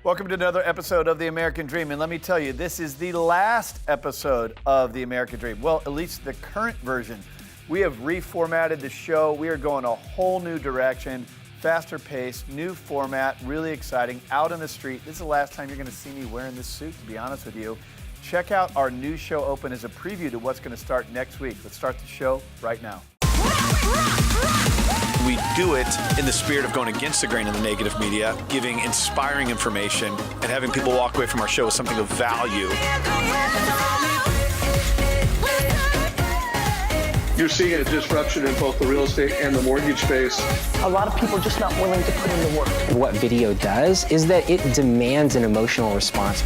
Welcome to another episode of The American Dream. And let me tell you, this is the last episode of The American Dream. Well, at least the current version. We have reformatted the show. We are going a whole new direction, faster pace, new format, really exciting, out on the street. This is the last time you're going to see me wearing this suit, to be honest with you. Check out our new show open as a preview to what's going to start next week. Let's start the show right now. We do it in the spirit of going against the grain of the negative media, giving inspiring information, and having people walk away from our show with something of value. You're seeing a disruption in both the real estate and the mortgage space. A lot of people are just not willing to put in the work. What video does is that it demands an emotional response.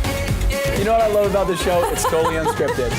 You know what I love about the show? It's totally unscripted.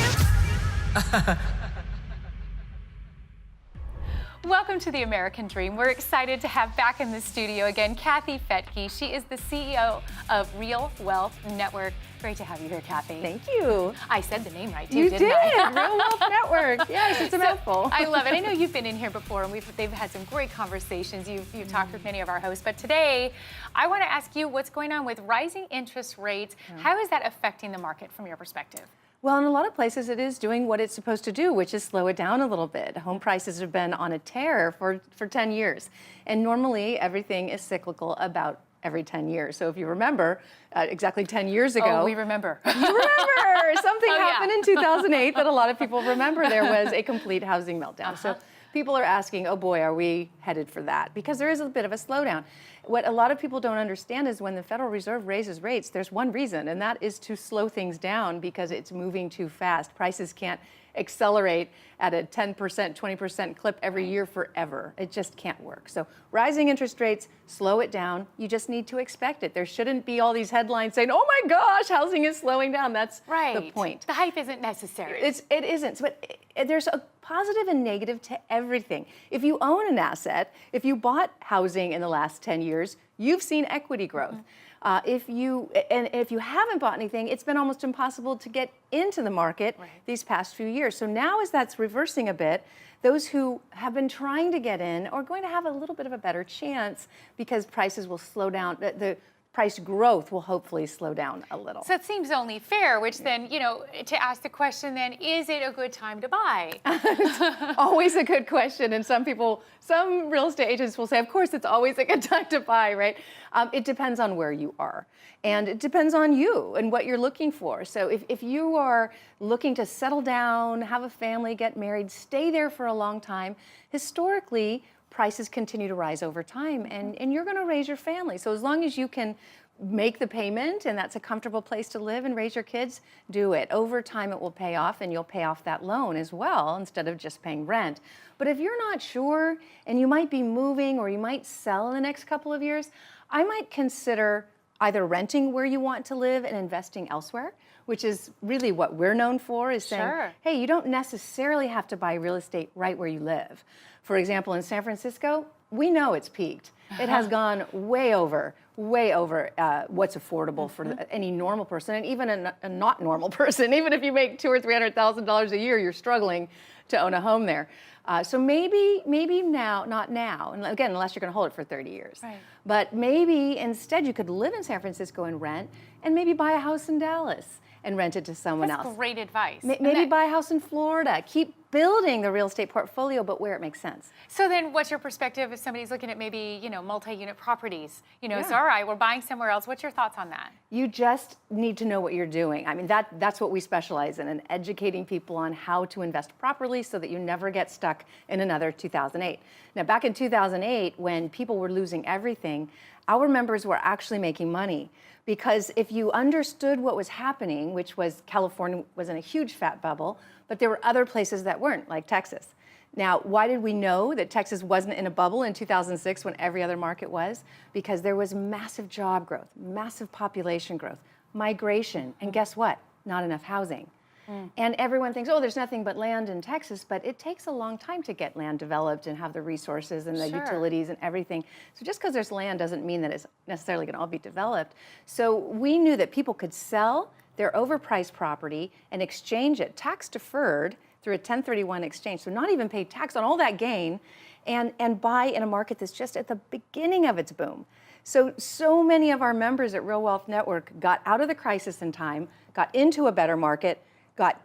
Welcome to The American Dream. We're excited to have back in the studio again Kathy Fettke. She is the CEO of Real Wealth Network. Great to have you here, Kathy. Thank you. I said the name right too, You didn't did. I? Real Wealth Network. Yes, it's a mouthful. I love it. I know you've been in here before, and they've had some great conversations. You've talked with many of our hosts, but today I want to ask you what's going on with rising interest rates. How is that affecting the market from your perspective? Well, in a lot of places, it is doing what it's supposed to do, which is slow it down a little bit. Home prices have been on a tear for 10 years. And normally, everything is cyclical about every 10 years. So if you remember, exactly 10 years ago. Oh, we remember. You remember! Something happened in 2008 that a lot of people remember. There was a complete housing meltdown. So people are asking, oh boy, are we headed for that? Because there is a bit of a slowdown. What a lot of people don't understand is when the Federal Reserve raises rates, there's one reason, and that is to slow things down because it's moving too fast. Prices can't accelerate at a 10%, 20% clip every year forever. It just can't work. So rising interest rates, slow it down. You just need to expect it. There shouldn't be all these headlines saying, oh my gosh, housing is slowing down. That's the point. The hype isn't necessary. It isn't. But there's a positive and negative to everything. If you own an asset, if you bought housing in the last 10 years, you've seen equity growth. If you haven't bought anything, it's been almost impossible to get into the market these past few years. So now as that's reversing a bit, those who have been trying to get in are going to have a little bit of a better chance because prices will slow down. The price growth will hopefully slow down a little. So it seems only fair, which then, to ask the question then, is it a good time to buy? Always a good question. And some real estate agents will say, of course, it's always a good time to buy, right? It depends on where you are. And it depends on you and what you're looking for. So if you are looking to settle down, have a family, get married, stay there for a long time, historically, prices continue to rise over time, and you're going to raise your family. So as long as you can make the payment and that's a comfortable place to live and raise your kids, do it. Over time, it will pay off, and you'll pay off that loan as well instead of just paying rent. But if you're not sure, and you might be moving or you might sell in the next couple of years, I might consider either renting where you want to live and investing elsewhere, which is really what we're known for, is saying, hey, you don't necessarily have to buy real estate right where you live. For example, in San Francisco, we know it's peaked. It has gone way over what's affordable for any normal person, and even a not normal person. Even if you make $200,000 or $300,000 a year, you're struggling to own a home there. So maybe now, not now, and again, unless you're going to hold it for 30 years. Right. But maybe instead you could live in San Francisco and rent, and maybe buy a house in Dallas and rent it to someone else. That's great advice. Maybe buy a house in Florida. Keep building the real estate portfolio, but where it makes sense. So then what's your perspective if somebody's looking at maybe, multi-unit properties? So all right, we're buying somewhere else. What's your thoughts on that? You just need to know what you're doing. I mean, that's what we specialize in, and educating people on how to invest properly so that you never get stuck in another 2008. Now, back in 2008, when people were losing everything, our members were actually making money. Because if you understood what was happening, which was California was in a huge fat bubble, but there were other places that weren't, like Texas. Now, why did we know that Texas wasn't in a bubble in 2006 when every other market was? Because there was massive job growth, massive population growth, migration, and guess what? Not enough housing. And everyone thinks, oh, there's nothing but land in Texas, but it takes a long time to get land developed and have the resources and the utilities and everything. So just because there's land doesn't mean that it's necessarily going to all be developed. So we knew that people could sell their overpriced property and exchange it tax deferred through a 1031 exchange, so not even pay tax on all that gain, and buy in a market that's just at the beginning of its boom. So many of our members at Real Wealth Network got out of the crisis in time, got into a better market, got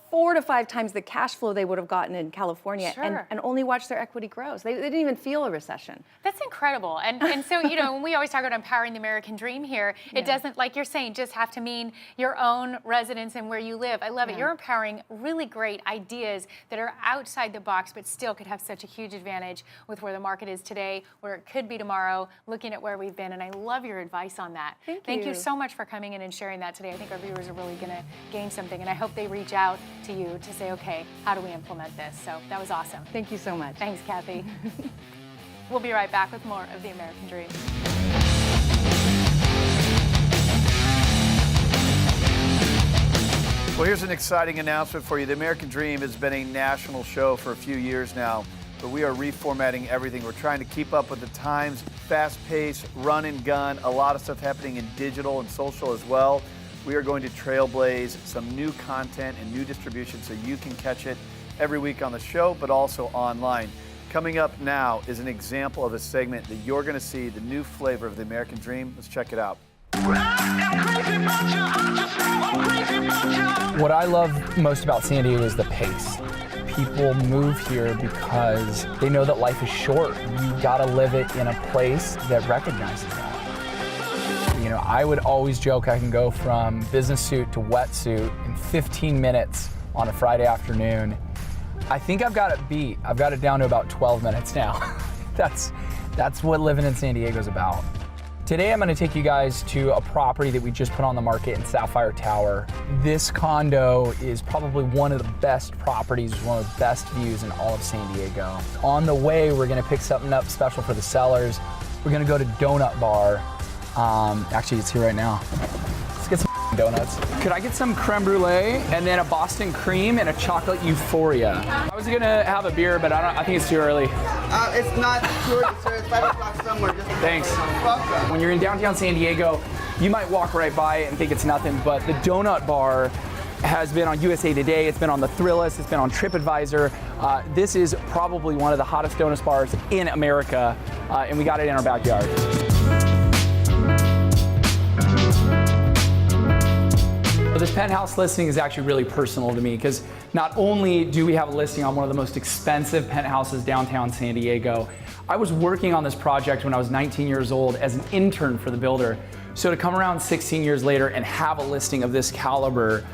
4 to 5 times the cash flow they would have gotten in California, Sure. and only watched their equity grow. So they didn't even feel a recession. That's incredible. And so, when we always talk about empowering the American dream here, it doesn't, like you're saying, just have to mean your own residence and where you live. I love it. You're empowering really great ideas that are outside the box, but still could have such a huge advantage with where the market is today, where it could be tomorrow, looking at where we've been. And I love your advice on that. Thank you so much for coming in and sharing that today. I think our viewers are really going to gain something. And I hope they reach out to you to say, okay, how do we implement this? So that was awesome. Thank you so much. Thanks, Kathy. We'll be right back with more of The American Dream. Well, here's an exciting announcement for you. The American Dream has been a national show for a few years now, but we are reformatting everything. We're trying to keep up with the times, fast pace, run and gun, a lot of stuff happening in digital and social as well. We are going to trailblaze some new content and new distribution so you can catch it every week on the show, but also online. Coming up now is an example of a segment that you're going to see the new flavor of the American Dream. Let's check it out. What I love most about San Diego is the pace. People move here because they know that life is short. You gotta live it in a place that recognizes that. I would always joke I can go from business suit to wetsuit in 15 minutes on a Friday afternoon. I think I've got it beat. I've got it down to about 12 minutes now. That's what living in San Diego is about. Today I'm going to take you guys to a property that we just put on the market in Sapphire Tower. This condo is probably one of the best properties, one of the best views in all of San Diego. On the way, we're going to pick something up special for the sellers. We're going to go to Donut Bar. Actually, it's here right now. Let's get some donuts. Could I get some creme brulee and then a Boston cream and a chocolate euphoria? I was gonna have a beer, but I think it's too early. It's not too early, sir. It's 5 o'clock somewhere. Just Thanks. When you're in downtown San Diego, you might walk right by it and think it's nothing, but the Donut Bar has been on USA Today, it's been on the Thrillist, it's been on TripAdvisor. This is probably one of the hottest donut bars in America, and we got it in our backyard. This penthouse listing is actually really personal to me because not only do we have a listing on one of the most expensive penthouses downtown San Diego, I was working on this project when I was 19 years old as an intern for the builder. So to come around 16 years later and have a listing of this caliber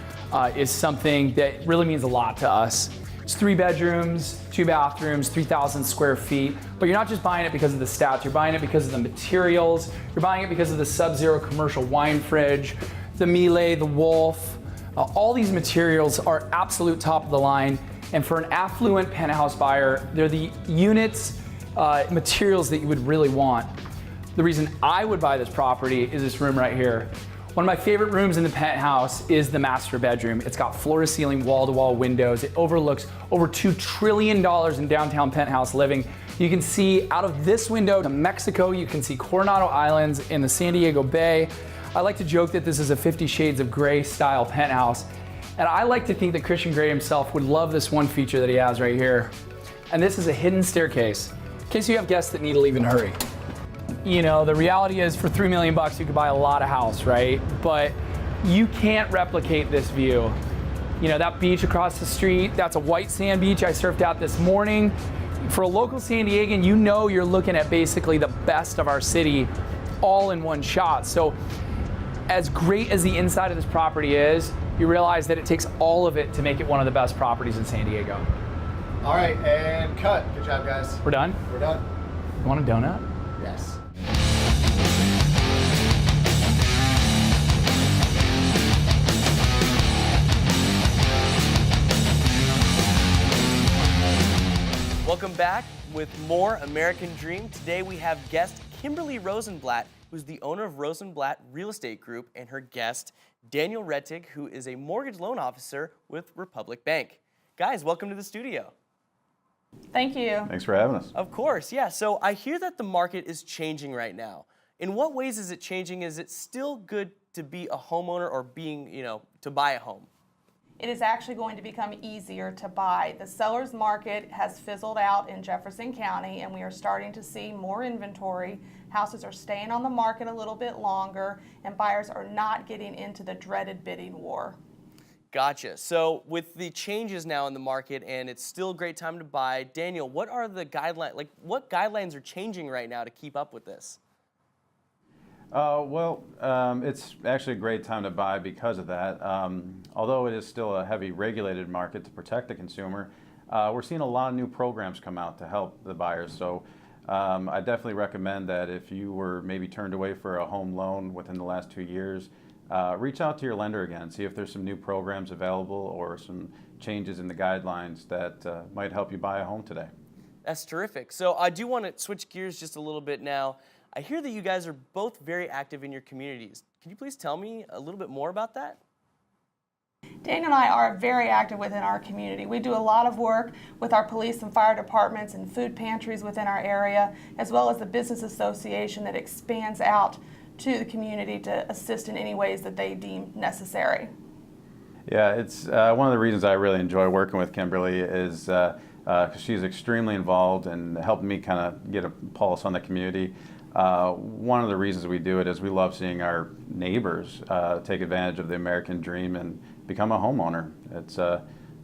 is something that really means a lot to us. It's 3 bedrooms, 2 bathrooms, 3,000 square feet, but you're not just buying it because of the stats, you're buying it because of the materials, you're buying it because of the Sub-Zero commercial wine fridge, the Miele, the Wolf, all these materials are absolute top of the line. And for an affluent penthouse buyer, they're the units, materials that you would really want. The reason I would buy this property is this room right here. One of my favorite rooms in the penthouse is the master bedroom. It's got floor-to-ceiling, wall-to-wall windows. It overlooks over $2 trillion in downtown penthouse living. You can see out of this window to Mexico. You can see Coronado Islands in the San Diego Bay. I like to joke that this is a 50 Shades of Grey style penthouse. And I like to think that Christian Grey himself would love this one feature that he has right here. And this is a hidden staircase, in case you have guests that need to leave in a hurry. The reality is for $3 million, you could buy a lot of house, right? But you can't replicate this view. That beach across the street, that's a white sand beach I surfed out this morning. For a local San Diegan, you're looking at basically the best of our city all in one shot. So as great as the inside of this property is, you realize that it takes all of it to make it one of the best properties in San Diego. All right, and cut. Good job, guys. We're done? We're done. You want a donut? Yes. Welcome back with more American Dream. Today we have guest Kimberly Rosenblatt, who's the owner of Rosenblatt Real Estate Group, and her guest, Daniel Rettig, who is a mortgage loan officer with Republic Bank. Guys, welcome to the studio. Thank you. Thanks for having us. Of course, yeah. So I hear that the market is changing right now. In what ways is it changing? Is it still good to be a homeowner or to buy a home? it is actually going to become easier to buy. The seller's market has fizzled out in Jefferson County, and we are starting to see more inventory. Houses are staying on the market a little bit longer, and buyers are not getting into the dreaded bidding war. Gotcha. So with the changes now in the market, and it's still a great time to buy, Daniel, what are the guidelines? Like, what guidelines are changing right now to keep up with this? It's actually a great time to buy because of that. Although it is still a heavy regulated market to protect the consumer, we're seeing a lot of new programs come out to help the buyers. So I definitely recommend that if you were maybe turned away for a home loan within the last 2 years, reach out to your lender again, see if there's some new programs available or some changes in the guidelines that might help you buy a home today. That's terrific. So I do want to switch gears just a little bit now. I hear that you guys are both very active in your communities. Can you please tell me a little bit more about that? Daniel and I are very active within our community. We do a lot of work with our police and fire departments and food pantries within our area, as well as the business association that expands out to the community to assist in any ways that they deem necessary. Yeah, it's one of the reasons I really enjoy working with Kimberly is because she's extremely involved and helping me kind of get a pulse on the community. One of the reasons we do it is we love seeing our neighbors take advantage of the American dream and become a homeowner. It's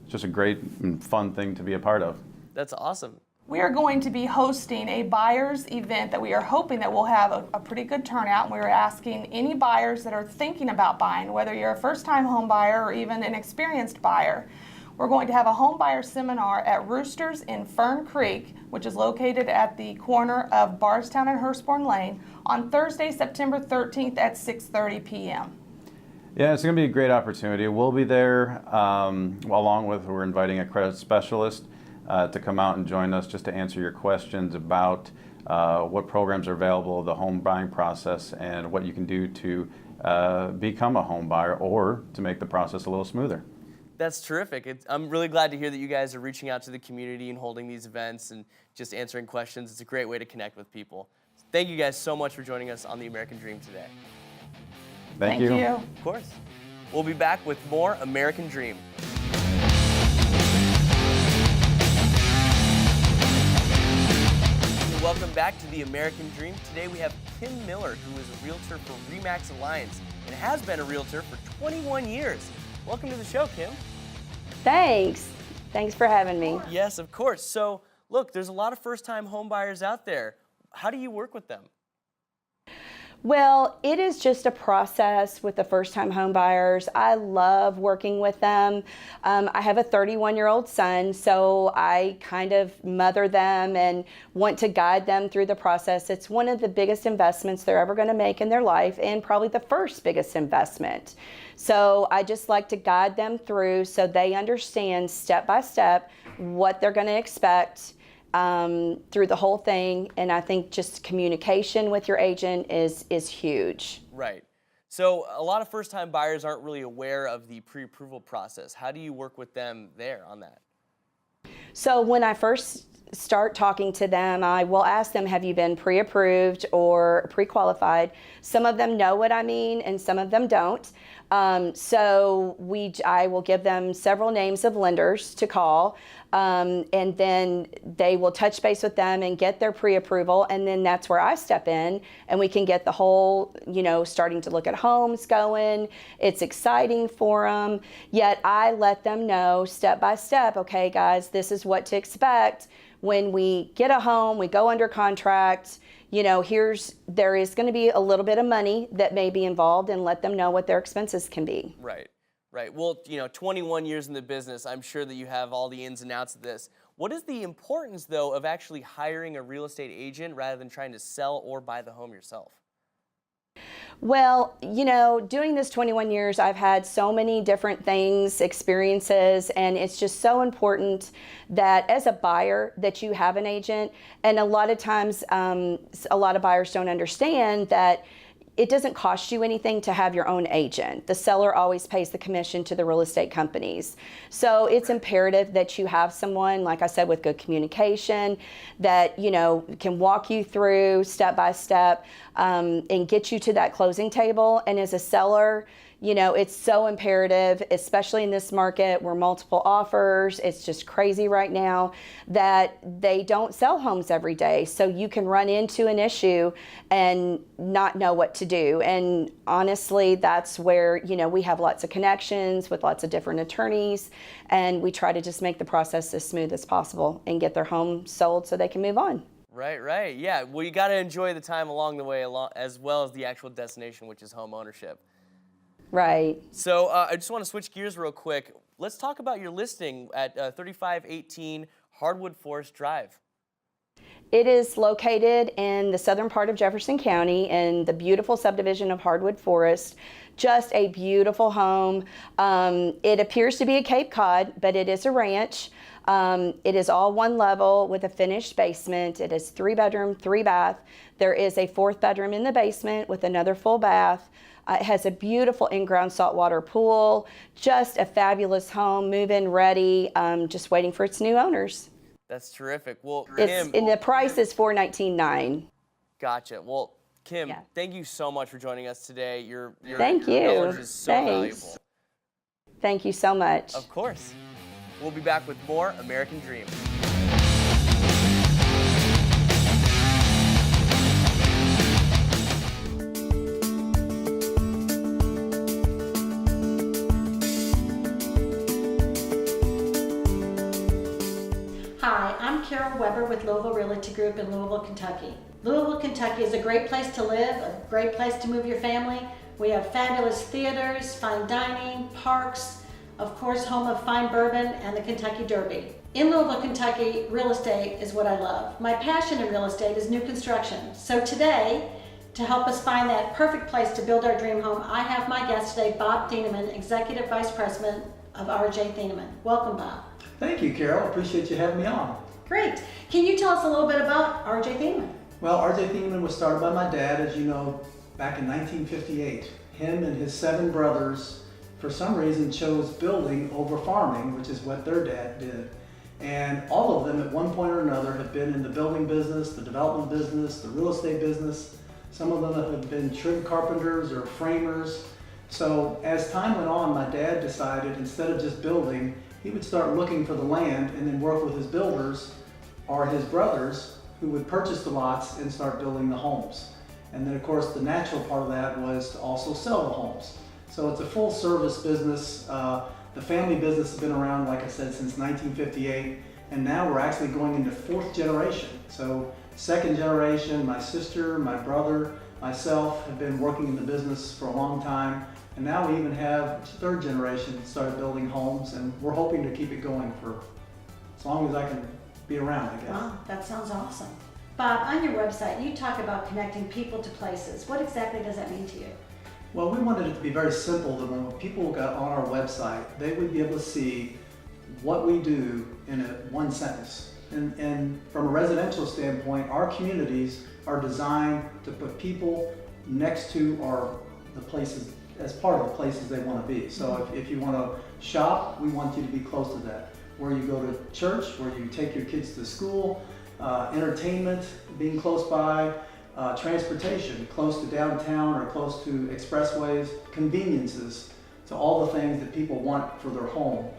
just a great and fun thing to be a part of. That's awesome. We are going to be hosting a buyers event that we are hoping that will have a pretty good turnout. We're asking any buyers that are thinking about buying, whether you're a first-time home buyer or even an experienced buyer. We're going to have a home buyer seminar at Roosters in Fern Creek, which is located at the corner of Bardstown and Hurstbourne Lane, on Thursday, September 13th at 6:30 p.m. Yeah, it's going to be a great opportunity. We'll be there along with, we're inviting a credit specialist to come out and join us just to answer your questions about what programs are available, the home buying process, and what you can do to become a home buyer or to make the process a little smoother. That's terrific. I'm really glad to hear that you guys are reaching out to the community and holding these events and just answering questions. It's a great way to connect with people. Thank you guys so much for joining us on the American Dream today. Thank you. Of course. We'll be back with more American Dream. Welcome back to the American Dream. Today we have Kim Miller, who is a realtor for RE/MAX Alliance and has been a realtor for 21 years. Welcome to the show, Kim. Thanks. Thanks for having me. Yes, of course. So, look, there's a lot of first-time home buyers out there. How do you work with them? Well, it is just a process with the first-time home buyers. I love working with them. I have a 31-year-old son, so I kind of mother them and want to guide them through the process. It's one of the biggest investments they're ever going to make in their life and probably the first biggest investment. So I just like to guide them through so they understand step by step what they're going to expect through the whole thing. And I think just communication with your agent is huge. Right. So a lot of first-time buyers aren't really aware of the pre-approval process. How do you work with them there on that? So when I first start talking to them, I will ask them, have you been pre-approved or pre-qualified? Some of them know what I mean and some of them don't. I will give them several names of lenders to call, and then they will touch base with them and get their pre-approval, and then that's where I step in and we can get the whole, starting to look at homes going. It's exciting for them, yet I let them know step by step, okay guys, this is what to expect. When we get a home, we go under contract, there is going to be a little bit of money that may be involved, and let them know what their expenses can be. Right, right. Well, 21 years in the business, I'm sure that you have all the ins and outs of this. What is the importance, though, of actually hiring a real estate agent rather than trying to sell or buy the home yourself? Well, doing this 21 years, I've had so many different things, experiences, and it's just so important that as a buyer that you have an agent. And a lot of times, a lot of buyers don't understand that it doesn't cost you anything to have your own agent. The seller always pays the commission to the real estate companies. So it's imperative that you have someone, like I said, with good communication that, can walk you through step by step and get you to that closing table. And as a seller, It's so imperative, especially in this market where multiple offers, it's just crazy right now, that they don't sell homes every day. So you can run into an issue and not know what to do. And honestly, that's where, we have lots of connections with lots of different attorneys, and we try to just make the process as smooth as possible and get their home sold so they can move on. Right. Yeah, well, you got to enjoy the time along the way, as well as the actual destination, which is home ownership. Right. So I just want to switch gears real quick. Let's talk about your listing at 3518 Hardwood Forest Drive. It is located in the southern part of Jefferson County in the beautiful subdivision of Hardwood Forest. Just a beautiful home. It appears to be a Cape Cod, but it is a ranch. It is all one level with a finished basement. It is 3-bedroom, 3-bath. There is a 4th bedroom in the basement with another full bath. It has a beautiful in-ground saltwater pool. Just a fabulous home, move-in ready, just waiting for its new owners. That's terrific. Well, Kim, and the price is $419,900. Gotcha. Well, Kim, thank you so much for joining us today. Your thank you. knowledge is so valuable. Thank you so much. Of course. We'll be back with more American Dream. Hi, I'm Carol Weber with Louisville Realty Group in Louisville, Kentucky. Louisville, Kentucky is a great place to live, a great place to move your family. We have fabulous theaters, fine dining, parks, of course, home of fine bourbon and the Kentucky Derby. In Louisville, Kentucky, real estate is what I love. My passion in real estate is new construction. So today, to help us find that perfect place to build our dream home, I have my guest today, Bob Thieneman, Executive Vice President of R.J. Thieneman. Welcome, Bob. Thank you, Carol. Appreciate you having me on. Great. Can you tell us a little bit about R.J. Thieneman? Well, R.J. Thieneman was started by my dad, as you know, back in 1958. Him and his 7 brothers, for some reason, chose building over farming, which is what their dad did. And all of them, at one point or another, have been in the building business, the development business, the real estate business. Some of them have been trim carpenters or framers. So as time went on, my dad decided, instead of just building, he would start looking for the land and then work with his builders or his brothers who would purchase the lots and start building the homes. And then of course the natural part of that was to also sell the homes. So it's a full service business. The family business has been around, like I said, since 1958, and now we're actually going into 4th generation. So 2nd generation, my sister, my brother, myself have been working in the business for a long time. And now we even have 3rd generation started building homes, and we're hoping to keep it going for as long as I can be around, I guess. Wow, that sounds awesome. Bob, on your website, you talk about connecting people to places. What exactly does that mean to you? Well, we wanted it to be very simple, that when people got on our website, they would be able to see what we do in one sentence. And from a residential standpoint, our communities are designed to put people next to the places, as part of the places they want to be. So if you want to shop, we want you to be close to that. Where you go to church, where you take your kids to school, entertainment, being close by, transportation, close to downtown or close to expressways, conveniences, to all the things that people want for their home.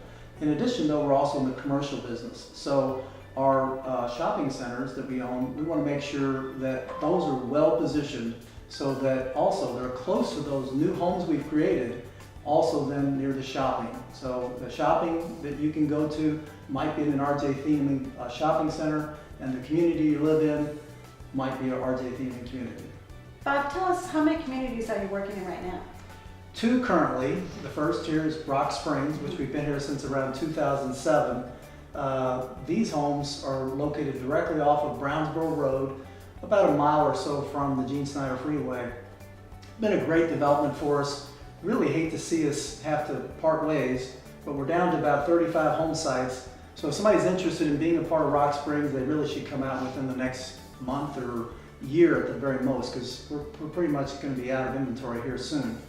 In addition though, we're also in the commercial business. So our shopping centers that we own, we want to make sure that those are well positioned so that also they're close to those new homes we've created, also then near the shopping. So the shopping that you can go to might be in an R.J. Thieneman shopping center, and the community you live in might be an R.J. Thieneman community. Bob, tell us, how many communities are you working in right now? 2 currently. The first here is Rock Springs, which we've been here since around 2007. These homes are located directly off of Brownsboro Road, about a mile or so from the Gene Snyder Freeway. Been a great development for us. Really hate to see us have to part ways, but we're down to about 35 home sites. So if somebody's interested in being a part of Rock Springs, they really should come out within the next month or year at the very most, because we're pretty much going to be out of inventory here soon.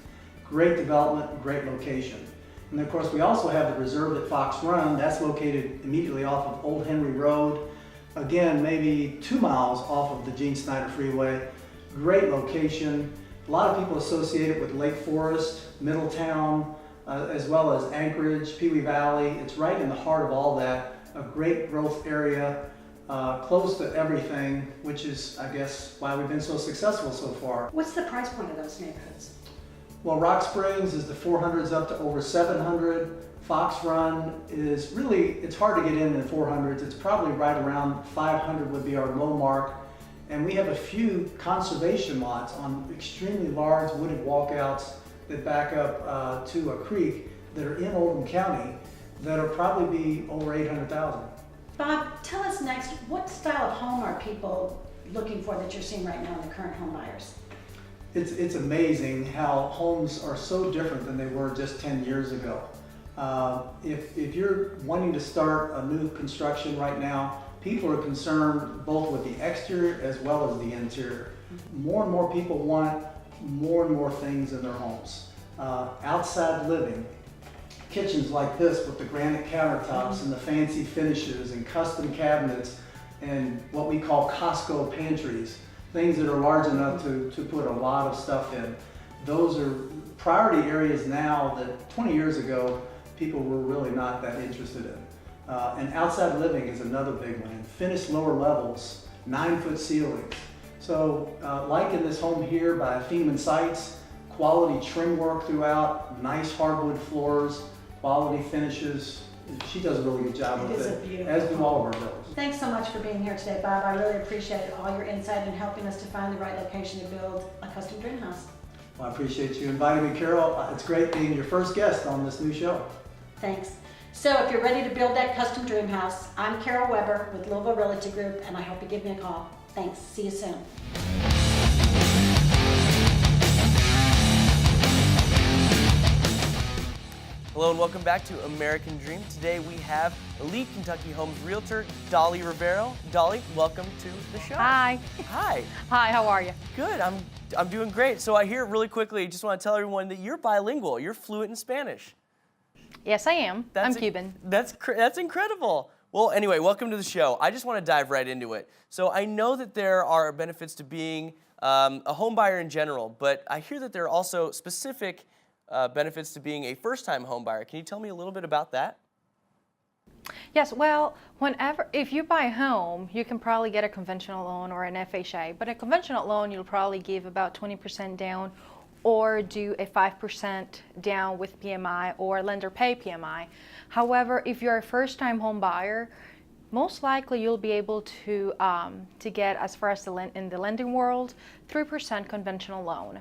Great development, great location. And of course we also have the reserve at Fox Run. That's located immediately off of Old Henry Road. Again, maybe 2 miles off of the Gene Snyder Freeway. Great location. A lot of people associate it with Lake Forest, Middletown, as well as Anchorage, Pewee Valley. It's right in the heart of all that, a great growth area, close to everything, which is, I guess, why we've been so successful so far. What's the price point of those neighborhoods? Well, Rock Springs is the 400s up to over 700. Fox Run is really, it's hard to get in the 400s. It's probably right around 500 would be our low mark. And we have a few conservation lots on extremely large wooded walkouts that back up to a creek that are in Oldham County that will probably be over 800,000. Bob, tell us next, what style of home are people looking for that you're seeing right now in the current home buyers? It's amazing how homes are so different than they were just 10 years ago. If you're wanting to start a new construction right now, people are concerned both with the exterior as well as the interior. More and more people want more and more things in their homes. Outside living, kitchens like this with the granite countertops and the fancy finishes and custom cabinets and what we call Costco pantries, things that are large enough to put a lot of stuff in. Those are priority areas now that 20 years ago people were really not that interested in. And outside living is another big one. Finished lower levels, 9-foot ceilings. So like in this home here by Thieneman Sites, quality trim work throughout, nice hardwood floors, quality finishes. She does a really good job with it, as do all of our builders. Thanks so much for being here today, Bob. I really appreciate all your insight in helping us to find the right location to build a custom dream house. Well, I appreciate you inviting me, Carol. It's great being your first guest on this new show. Thanks. So if you're ready to build that custom dream house, I'm Carol Weber with Louisville Realty Group, and I hope you give me a call. Thanks. See you soon. Hello and welcome back to American Dream. Today we have Elite Kentucky Homes Realtor, Dolly Rivero. Dolly, welcome to the show. Hi. Hi. Hi, how are you? Good, I'm doing great. So I hear really quickly, just want to tell everyone that you're bilingual, you're fluent in Spanish. Yes, I am. I'm Cuban. That's incredible. Well, anyway, welcome to the show. I just want to dive right into it. So I know that there are benefits to being a home buyer in general, but I hear that there are also specific benefits to being a first-time home buyer. Can you tell me a little bit about that? Yes, well, if you buy a home, you can probably get a conventional loan or an FHA, but a conventional loan, you'll probably give about 20% down or do a 5% down with PMI or lender pay PMI. However, if you're a first-time home buyer, most likely you'll be able to get, as far as in the lending world, 3% conventional loan.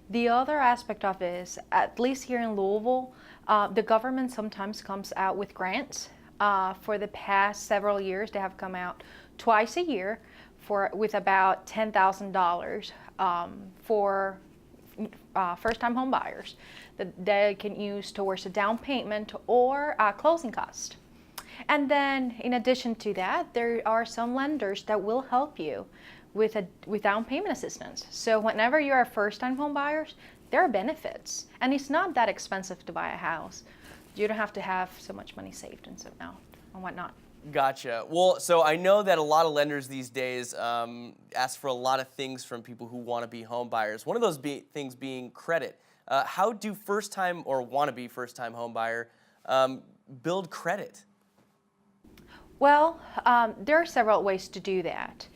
The other aspect of it is, at least here in Louisville, the government sometimes comes out with grants. For the past several years, they have come out twice a year with about $10,000 for first-time home buyers that they can use towards a down payment or closing cost. And then, in addition to that, there are some lenders that will help you with down payment assistance. So whenever you're a first-time home buyers, there are benefits, and it's not that expensive to buy a house. You don't have to have so much money saved and whatnot. Gotcha. Well, so I know that a lot of lenders these days ask for a lot of things from people who want to be home buyers. One of those things being credit. How do first-time or wannabe first-time home buyer build credit? Well, there are several ways to do that.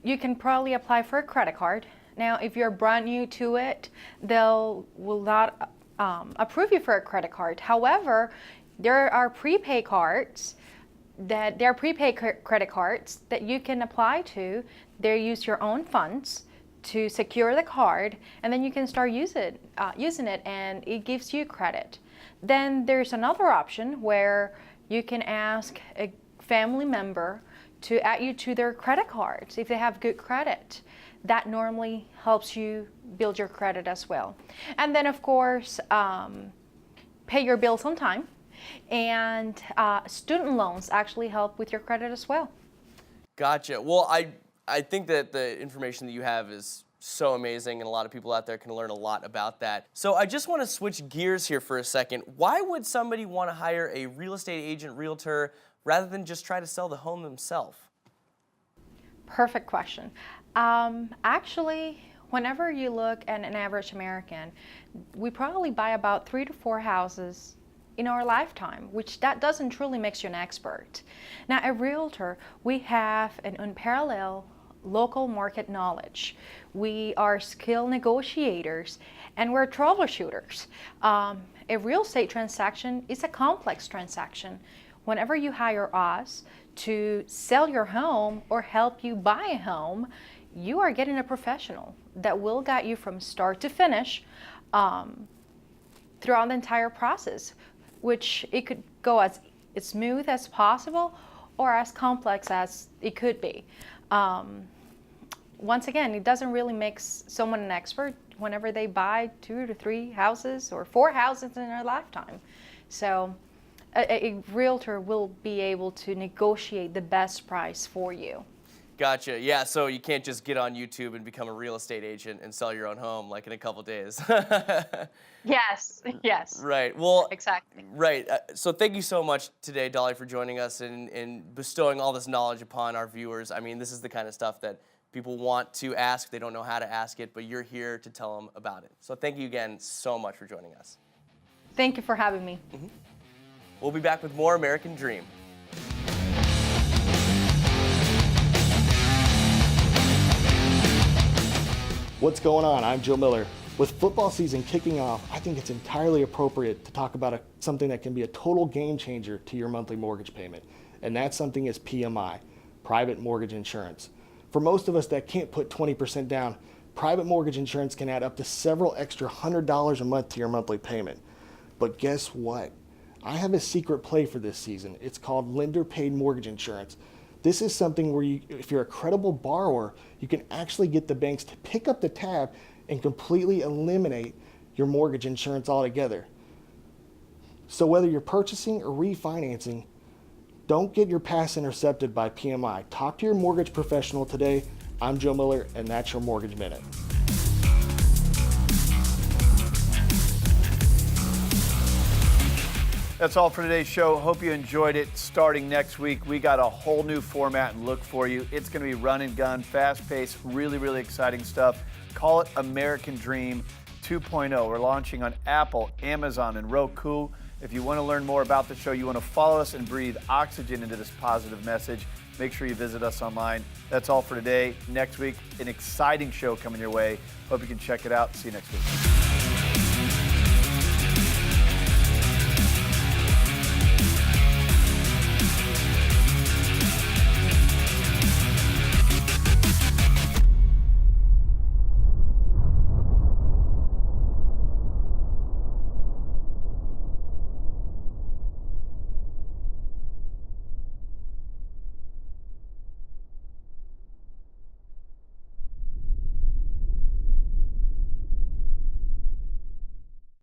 You can probably apply for a credit card. Now, if you're brand new to it, will not approve you for a credit card. However, there are prepaid cards credit cards that you can apply to. They use your own funds to secure the card, and then you can start using it, and it gives you credit. Then there's another option where you can ask a family member to add you to their credit cards if they have good credit. That normally helps you build your credit as well. And then, of course, pay your bills on time. And student loans actually help with your credit as well. Gotcha. Well, I think that the information that you have is so amazing, and a lot of people out there can learn a lot about that. So I just want to switch gears here for a second. Why would somebody want to hire a real estate agent, realtor, rather than just try to sell the home themselves? Perfect question. Actually, whenever you look at an average American, we probably buy about 3 to 4 houses in our lifetime, which that doesn't truly make you an expert. Now, a realtor, we have an unparalleled local market knowledge. We are skilled negotiators, and we're troubleshooters. A real estate transaction is a complex transaction. Whenever you hire us to sell your home or help you buy a home, you are getting a professional that will guide you from start to finish throughout the entire process, which it could go as smooth as possible or as complex as it could be. Once again, it doesn't really make someone an expert whenever they buy 2 to 3 houses or 4 houses in their lifetime. So a realtor will be able to negotiate the best price for you. Gotcha. Yeah, so you can't just get on YouTube and become a real estate agent and sell your own home like in a couple days. Yes, yes. Right. Well, exactly. Right. So thank you so much today, Dolly, for joining us and bestowing all this knowledge upon our viewers. I mean, this is the kind of stuff that people want to ask. They don't know how to ask it, but you're here to tell them about it. So thank you again so much for joining us. Thank you for having me. Mm-hmm. We'll be back with more American Dream. What's going on? I'm Joe Miller. With football season kicking off, I think it's entirely appropriate to talk about something that can be a total game changer to your monthly mortgage payment. And that something is PMI, private mortgage insurance. For most of us that can't put 20% down, private mortgage insurance can add up to several extra $100 a month to your monthly payment. But guess what? I have a secret play for this season. It's called lender-paid mortgage insurance. This is something where if you're a credible borrower, you can actually get the banks to pick up the tab and completely eliminate your mortgage insurance altogether. So whether you're purchasing or refinancing, don't get your past intercepted by PMI. Talk to your mortgage professional today. I'm Joe Miller, and that's your Mortgage Minute. That's all for today's show. Hope you enjoyed it. Starting next week, we got a whole new format and look for you. It's going to be run and gun, fast-paced, really, really exciting stuff. Call it American Dream 2.0. We're launching on Apple, Amazon, and Roku. If you want to learn more about the show, you want to follow us and breathe oxygen into this positive message, make sure you visit us online. That's all for today. Next week, an exciting show coming your way. Hope you can check it out. See you next week.